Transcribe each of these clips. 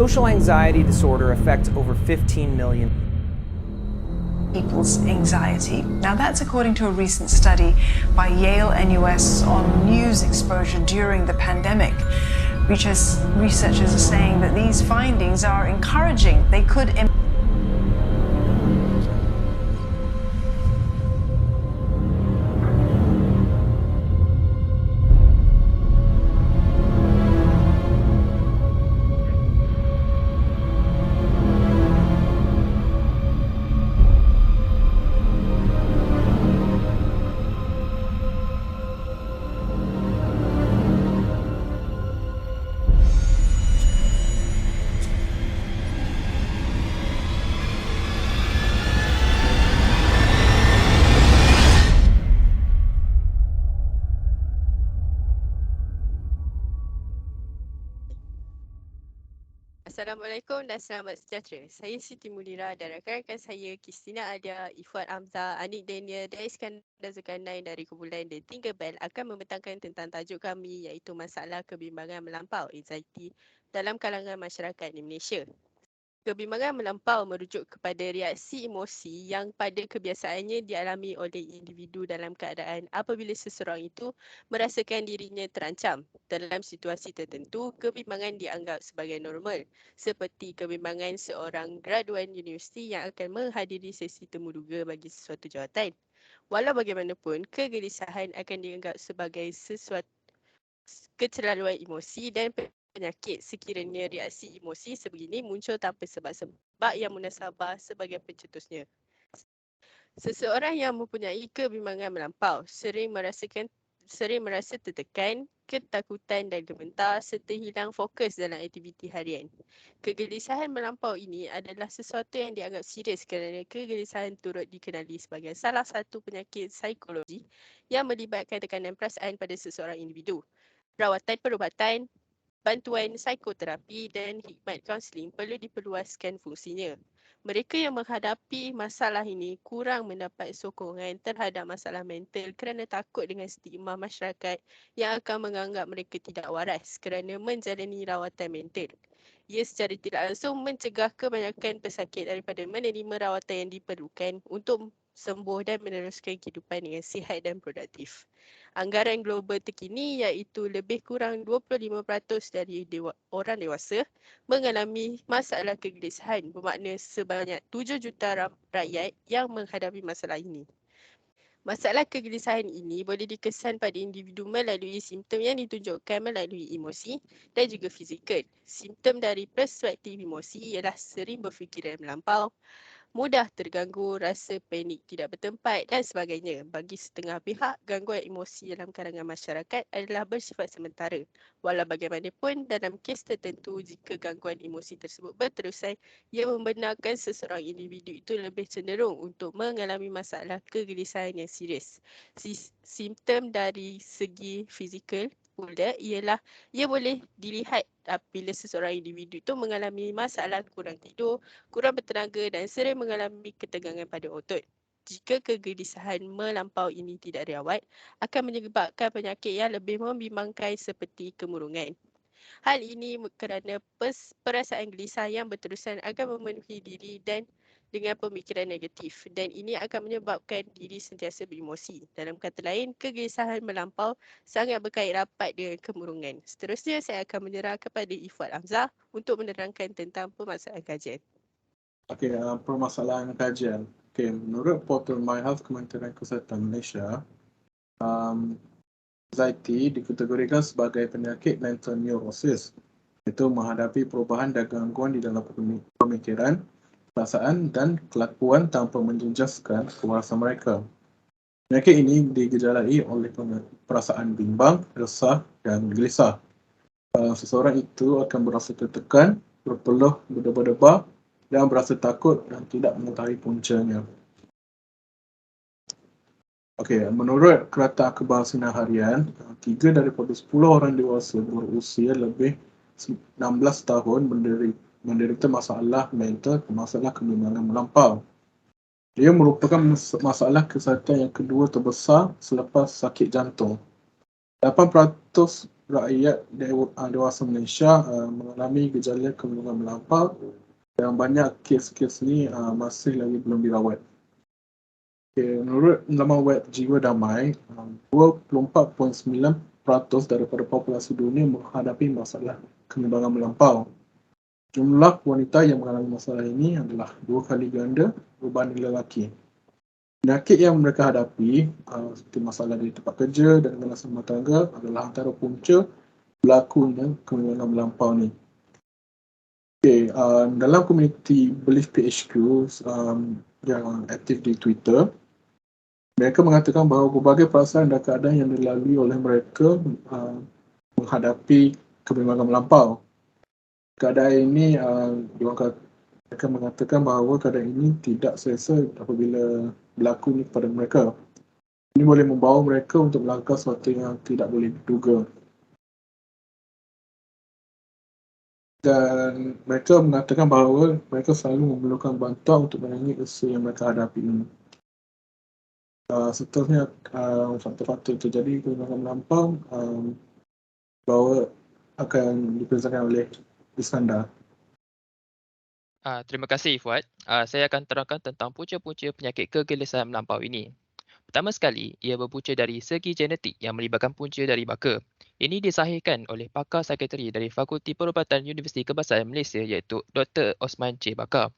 Social anxiety disorder affects over 15 million people's anxiety. Now, that's according to a recent study by Yale NUS on news exposure during the pandemic. Researchers are saying that these findings are encouraging. They could Assalamualaikum dan selamat sejahtera. Saya Siti Mulira dan rakan-rakan saya Kristina Adia, Ifwan Amzah, Anik Daniel dan Iskandar Zulkarnain dari kumpulan The Thinker Bell akan membentangkan tentang tajuk kami iaitu masalah kebimbangan melampau anxiety dalam kalangan masyarakat di Malaysia. Kebimbangan melampau merujuk kepada reaksi emosi yang pada kebiasaannya dialami oleh individu dalam keadaan apabila seseorang itu merasakan dirinya terancam. Dalam situasi tertentu, kebimbangan dianggap sebagai normal, seperti kebimbangan seorang graduan universiti yang akan menghadiri sesi temuduga bagi sesuatu jawatan. Walau bagaimanapun, kegelisahan akan dianggap sebagai sesuatu keterlaluan emosi dan penyakit sekiranya reaksi emosi sebegini muncul tanpa sebab-sebab yang munasabah sebagai pencetusnya. Seseorang yang mempunyai kebimbangan melampau sering merasa tertekan, ketakutan dan gemetar serta hilang fokus dalam aktiviti harian. Kegelisahan melampau ini adalah sesuatu yang dianggap serius kerana kegelisahan turut dikenali sebagai salah satu penyakit psikologi yang melibatkan tekanan perasaan pada seseorang individu. Rawatan perubatan, bantuan psikoterapi dan khidmat kaunseling perlu diperluaskan fungsinya. Mereka yang menghadapi masalah ini kurang mendapat sokongan terhadap masalah mental kerana takut dengan stigma masyarakat yang akan menganggap mereka tidak waras kerana menjalani rawatan mental. Ia secara tidak langsung mencegah kebanyakan pesakit daripada menerima rawatan yang diperlukan untuk sembuh dan meneruskan kehidupan dengan sihat dan produktif. Anggaran global terkini iaitu lebih kurang 25% dari orang dewasa mengalami masalah kegelisahan, bermakna sebanyak 7 juta rakyat yang menghadapi masalah ini. Masalah kegelisahan ini boleh dikesan pada individu melalui simptom yang ditunjukkan melalui emosi dan juga fizikal. Simptom dari perspektif emosi ialah sering berfikiran melampau, mudah terganggu, rasa panik tidak bertempat dan sebagainya. Bagi setengah pihak, gangguan emosi dalam kalangan masyarakat adalah bersifat sementara. Walau bagaimanapun, dalam kes tertentu, jika gangguan emosi tersebut berterusan, ia membenarkan seseorang individu itu lebih cenderung untuk mengalami masalah kegelisahan yang serius. Simptom dari segi fizikal pula ialah ia boleh dilihat apabila seseorang individu itu mengalami masalah kurang tidur, kurang bertenaga dan sering mengalami ketegangan pada otot. Jika kegelisahan melampau ini tidak dirawat, akan menyebabkan penyakit yang lebih membimbangkan seperti kemurungan. Hal ini kerana perasaan gelisah yang berterusan akan memenuhi diri dan dengan pemikiran negatif dan ini akan menyebabkan diri sentiasa beremosi. Dalam kata lain, kegelisahan melampau sangat berkait rapat dengan kemurungan. Seterusnya, saya akan menyerah kepada Ifwan Amzah untuk menerangkan tentang permasalahan kajian. Okey, permasalahan kajian. Okey, menurut portal My Health Kementerian Kesihatan Malaysia, anxiety dikategorikan sebagai penyakit mental neurosis, iaitu menghadapi perubahan dan gangguan di dalam pemikiran, perasaan dan kelakuan tanpa menjejaskan kewarasan mereka. Penyakit ini digejalai oleh perasaan bimbang, resah dan gelisah. Seseorang itu akan berasa tertekan, berpeluh, berdebar-debar dan berasa takut dan tidak mengetahui puncanya. Okey, menurut Kerata Akhbar Sinar Harian, 3 daripada 10 orang dewasa berusia lebih 16 tahun menderita masalah mental, masalah kebimbangan melampau. Dia merupakan masalah kesihatan yang kedua terbesar selepas sakit jantung. 8% rakyat dewasa Malaysia mengalami gejala kebimbangan melampau dan banyak kes-kes ni masih lagi belum dirawat. Okay, menurut laman web Jiwa Damai, 24.9% daripada populasi dunia menghadapi masalah kebimbangan melampau. Jumlah wanita yang mengalami masalah ini adalah 2 kali ganda berbanding lelaki. Penyakit yang mereka hadapi seperti masalah di tempat kerja dan dalam rumah tangga adalah antara punca berlakunya kebimbangan melampau ni. Okay, dalam komuniti Belief PHQ yang aktif di Twitter, mereka mengatakan bahawa berbagai perasaan dan keadaan yang dilalui oleh mereka menghadapi kebimbangan melampau. Keadaan ini, mereka mengatakan bahawa keadaan ini tidak selesa apabila berlaku ni kepada mereka. Ini boleh membawa mereka untuk melangkah sesuatu yang tidak boleh diduga. Dan mereka mengatakan bahawa mereka selalu memerlukan bantuan untuk menangani isu yang mereka hadapi ini. Seterusnya, faktor-faktor terjadi kebimbangan melampau bahawa akan dipresentasikan oleh Iskandar. Terima kasih Fuad. Saya akan terangkan tentang punca-punca penyakit kegelisahan melampau ini. Pertama sekali, ia berpunca dari segi genetik yang melibatkan punca dari baka. Ini disahihkan oleh pakar sekretari dari Fakulti Perubatan Universiti Kebangsaan Malaysia iaitu Dr. Osman J. Bakar.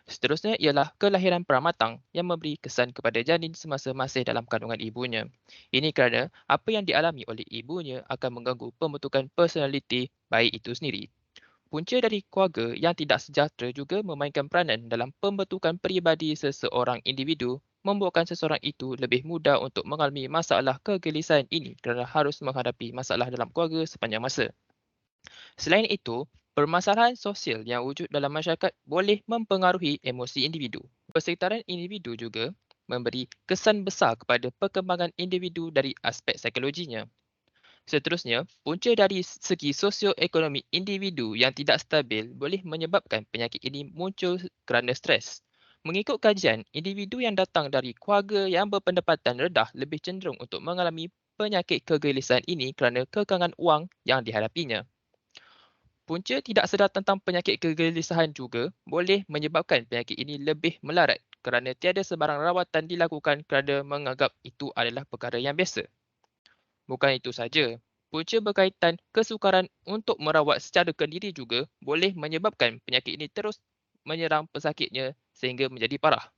Seterusnya ialah kelahiran pramatang yang memberi kesan kepada janin semasa masih dalam kandungan ibunya. Ini kerana apa yang dialami oleh ibunya akan mengganggu pembentukan personaliti bayi itu sendiri. Punca dari keluarga yang tidak sejahtera juga memainkan peranan dalam pembentukan peribadi seseorang individu, membuatkan seseorang itu lebih mudah untuk mengalami masalah kegelisahan ini kerana harus menghadapi masalah dalam keluarga sepanjang masa. Selain itu, permasalahan sosial yang wujud dalam masyarakat boleh mempengaruhi emosi individu. Persekitaran individu juga memberi kesan besar kepada perkembangan individu dari aspek psikologinya. Seterusnya, punca dari segi sosioekonomi individu yang tidak stabil boleh menyebabkan penyakit ini muncul kerana stres. Mengikut kajian, individu yang datang dari keluarga yang berpendapatan rendah lebih cenderung untuk mengalami penyakit kegelisahan ini kerana kekangan wang yang dihadapinya. Punca tidak sedar tentang penyakit kegelisahan juga boleh menyebabkan penyakit ini lebih melarat kerana tiada sebarang rawatan dilakukan kerana menganggap itu adalah perkara yang biasa. Bukan itu saja, punca berkaitan kesukaran untuk merawat secara kendiri juga boleh menyebabkan penyakit ini terus menyerang pesakitnya sehingga menjadi parah.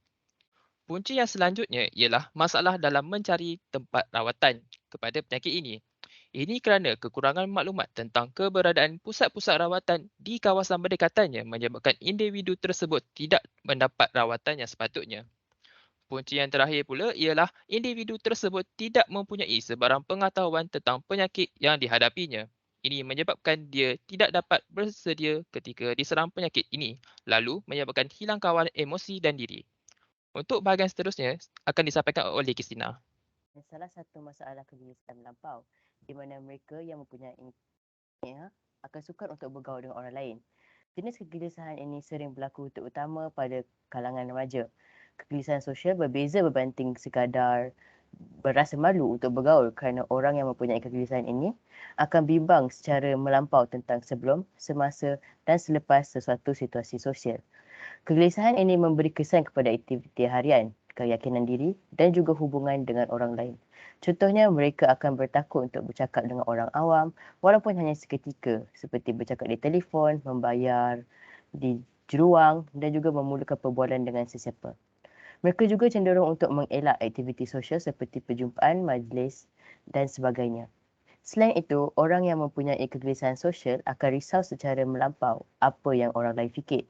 Punca yang selanjutnya ialah masalah dalam mencari tempat rawatan kepada penyakit ini. Ini kerana kekurangan maklumat tentang keberadaan pusat-pusat rawatan di kawasan berdekatannya menyebabkan individu tersebut tidak mendapat rawatan yang sepatutnya. Punca yang terakhir pula ialah individu tersebut tidak mempunyai sebarang pengetahuan tentang penyakit yang dihadapinya. Ini menyebabkan dia tidak dapat bersedia ketika diserang penyakit ini, lalu menyebabkan hilang kawan emosi dan diri. Untuk bahagian seterusnya akan disampaikan oleh Kristina. Salah satu masalah kegelisahan melampau di mana mereka yang mempunyainya akan sukar untuk bergaul dengan orang lain. Jenis kegelisahan ini sering berlaku terutama pada kalangan remaja. Kegelisahan sosial berbeza berbanding sekadar berasa malu untuk bergaul kerana orang yang mempunyai kegelisahan ini akan bimbang secara melampau tentang sebelum, semasa dan selepas sesuatu situasi sosial. Kegelisahan ini memberi kesan kepada aktiviti harian, keyakinan diri dan juga hubungan dengan orang lain. Contohnya, mereka akan bertakut untuk bercakap dengan orang awam walaupun hanya seketika seperti bercakap di telefon, membayar di jeruang dan juga memulakan perbualan dengan sesiapa. Mereka juga cenderung untuk mengelak aktiviti sosial seperti perjumpaan, majlis dan sebagainya. Selain itu, orang yang mempunyai kegelisahan sosial akan risau secara melampau apa yang orang lain fikir.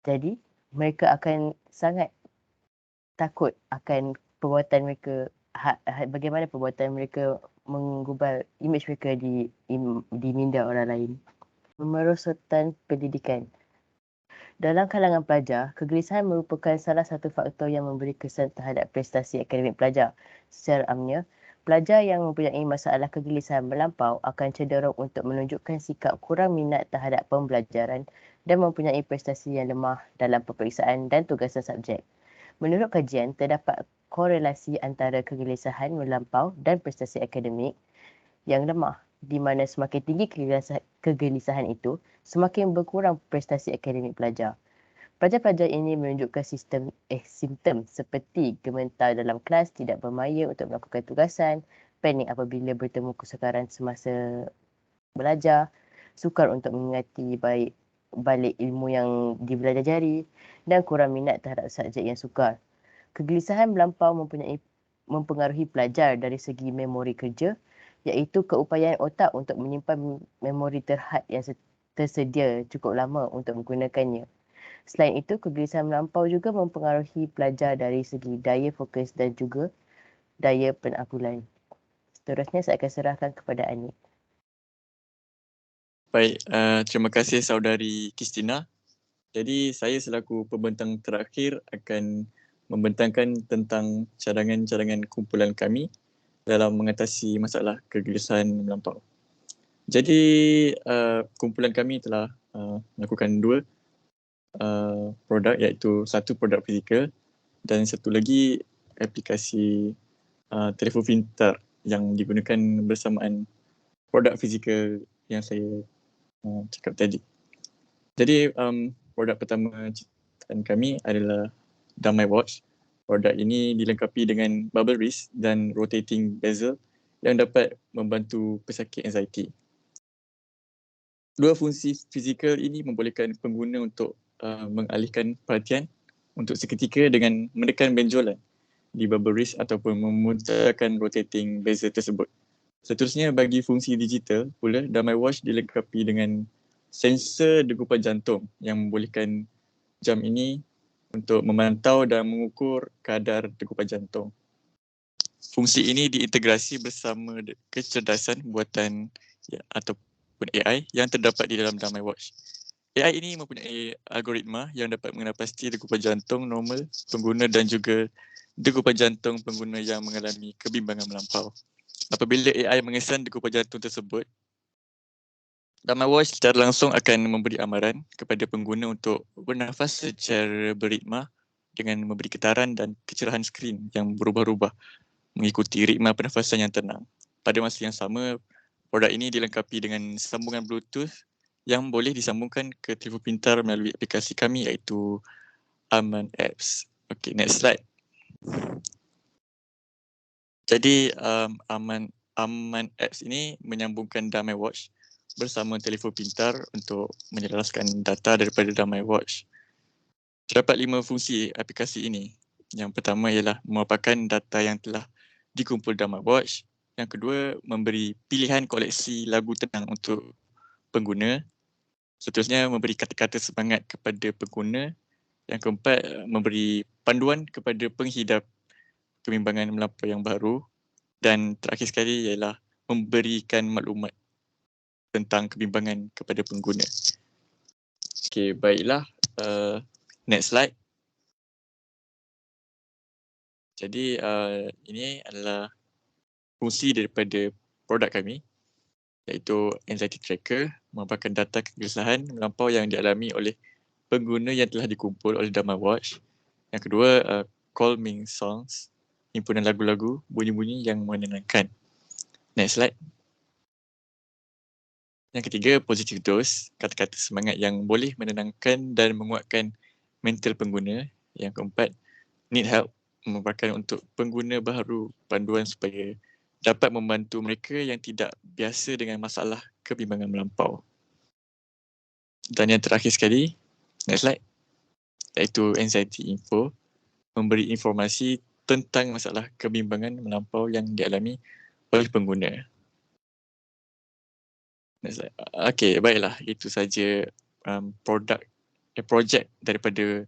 Jadi, mereka akan sangat takut akan perbuatan mereka, bagaimana perbuatan mereka menggubal imej mereka di minda orang lain. Merosotan pendidikan. Dalam kalangan pelajar, kegelisahan merupakan salah satu faktor yang memberi kesan terhadap prestasi akademik pelajar. Secara amnya, pelajar yang mempunyai masalah kegelisahan melampau akan cenderung untuk menunjukkan sikap kurang minat terhadap pembelajaran dan mempunyai prestasi yang lemah dalam peperiksaan dan tugasan subjek. Menurut kajian, terdapat korelasi antara kegelisahan melampau dan prestasi akademik yang lemah, di mana semakin tinggi kegelisahan itu, semakin berkurang prestasi akademik pelajar. Pelajar-pelajar ini menunjukkan simptom seperti gementar dalam kelas, tidak bermaya untuk melakukan tugasan, panik apabila bertemu kesukaran semasa belajar, sukar untuk mengingati balik ilmu yang dibelajari dan kurang minat terhadap subjek yang sukar. Kegelisahan melampau mempengaruhi pelajar dari segi memori kerja, iaitu keupayaan otak untuk menyimpan memori terhad yang tersedia cukup lama untuk menggunakannya. Selain itu, kegelisahan melampau juga mempengaruhi pelajar dari segi daya fokus dan juga daya penakulan. Seterusnya saya akan serahkan kepada Anik. Baik, terima kasih saudari Kristina. Jadi saya selaku pembentang terakhir akan membentangkan tentang cadangan-cadangan kumpulan kami dalam mengatasi masalah kegelisahan melampau. Jadi kumpulan kami telah melakukan dua produk, iaitu satu produk fizikal dan satu lagi aplikasi telefon pintar yang digunakan bersamaan produk fizikal yang saya cakap tadi. Jadi produk pertama ciptaan kami adalah Damai Watch. Produk ini dilengkapi dengan bubble wrist dan rotating bezel yang dapat membantu pesakit anxiety. Dua fungsi fizikal ini membolehkan pengguna untuk mengalihkan perhatian untuk seketika dengan menekan benjolan di bubble wrist ataupun memutarkan rotating bezel tersebut. Seterusnya, bagi fungsi digital pula, Damai Watch dilengkapi dengan sensor degupan jantung yang membolehkan jam ini untuk memantau dan mengukur kadar degupan jantung. Fungsi ini diintegrasi bersama kecerdasan buatan ataupun AI yang terdapat di dalam Damai Watch. AI ini mempunyai algoritma yang dapat mengenal pasti degupan jantung normal pengguna dan juga degupan jantung pengguna yang mengalami kebimbangan melampau. Apabila AI mengesan degupan jantung tersebut, Damai Watch secara langsung akan memberi amaran kepada pengguna untuk bernafas secara beritma dengan memberi getaran dan kecerahan skrin yang berubah-ubah mengikuti ritma pernafasan yang tenang. Pada masa yang sama, produk ini dilengkapi dengan sambungan Bluetooth yang boleh disambungkan ke telefon pintar melalui aplikasi kami, iaitu Aman Apps. Okay, next slide. Jadi Aman Apps ini menyambungkan Damai Watch bersama telefon pintar untuk menyelaraskan data daripada Damai Watch. Terdapat 5 fungsi aplikasi ini. Yang pertama ialah memaparkan data yang telah dikumpul Damai Watch. Yang kedua, memberi pilihan koleksi lagu tenang untuk pengguna. Seterusnya, memberi kata-kata semangat kepada pengguna. Yang keempat, memberi panduan kepada penghidap kebimbangan melampau yang baru. Dan terakhir sekali ialah memberikan maklumat tentang kebimbangan kepada pengguna. Okey, baiklah. Next slide. Jadi ini adalah fungsi daripada produk kami, iaitu Anxiety Tracker, memaparkan data kegelisahan melampau yang dialami oleh pengguna yang telah dikumpul oleh Damai Watch. Yang kedua, calming songs, himpunan lagu-lagu bunyi-bunyi yang menenangkan. Next slide. Yang ketiga, positive dose, kata-kata semangat yang boleh menenangkan dan menguatkan mental pengguna. Yang keempat, need help, memaparkan untuk pengguna baharu panduan supaya dapat membantu mereka yang tidak biasa dengan masalah kebimbangan melampau. Dan yang terakhir sekali, next slide, iaitu Anxiety Info, memberi informasi tentang masalah kebimbangan melampau yang dialami oleh pengguna. Okey, baiklah. Itu saja projek daripada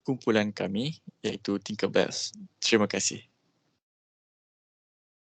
kumpulan kami, iaitu Tinkerbells. Terima kasih.